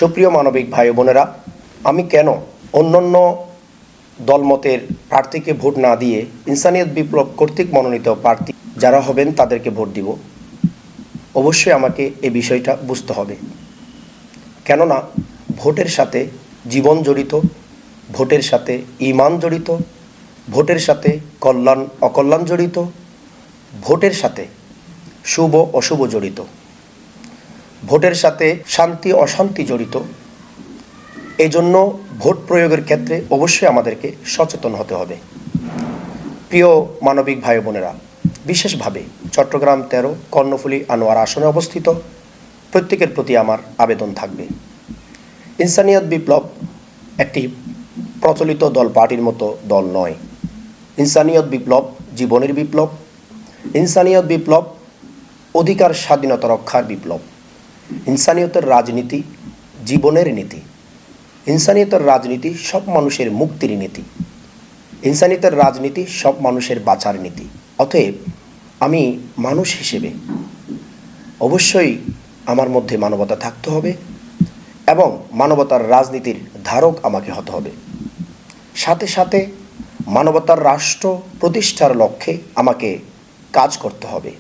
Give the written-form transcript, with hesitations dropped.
সুপ্রিয় মানবিক ভাই বোনেরা, আমি কেন অন্যান্য দলমতের প্রার্থীকে ভোট না দিয়ে ইনসানিয়ত বিপ্লব কর্তৃক মনোনীত প্রার্থী যারা হবেন তাদেরকে ভোট দিব? অবশ্যই আমাকে এই বিষয়টা বুঝতে হবে। কেননা ভোটের সাথে জীবন জড়িত, ভোটের সাথে ঈমান জড়িত, ভোটের সাথে কল্যাণ অকল্যাণ জড়িত, ভোটের সাথে শুভ অশুভ জড়িত, ভোটের সাথে শান্তি অশান্তি জড়িত। এজন্য ভোট প্রয়োগের ক্ষেত্রে অবশ্যই আমাদেরকে সচেতন হতে হবে। প্রিয় মানবিক ভাই বোনেরা, বিশেষভাবে চট্টগ্রাম ১৩ কর্ণফুলী আনোয়ার আসনে অবস্থিত প্রত্যেকের প্রতি আমার আবেদন থাকবে, ইনসানিয়ত বিপ্লব একটি প্রচলিত দল পার্টির মতো দল নয়। ইনসানিয়ত বিপ্লব জীবনের বিপ্লব। ইনসানিয়ত বিপ্লব অধিকার স্বাধীনতা রক্ষার বিপ্লব। ইনসানিয়তের রাজনীতি জীবনের নীতি। ইনসানিয়তের রাজনীতি সব মানুষের মুক্তির নীতি। ইনসানিয়তের রাজনীতি সব মানুষের বাঁচার নীতি। অতএব আমি মানুষ হিসেবে অবশ্যই আমার মধ্যে মানবতা থাকতে হবে এবং মানবতার রাজনীতির ধারক আমাকে হতে হবে। সাথে সাথে মানবতার রাষ্ট্র প্রতিষ্ঠার লক্ষ্যে আমাকে কাজ করতে হবে।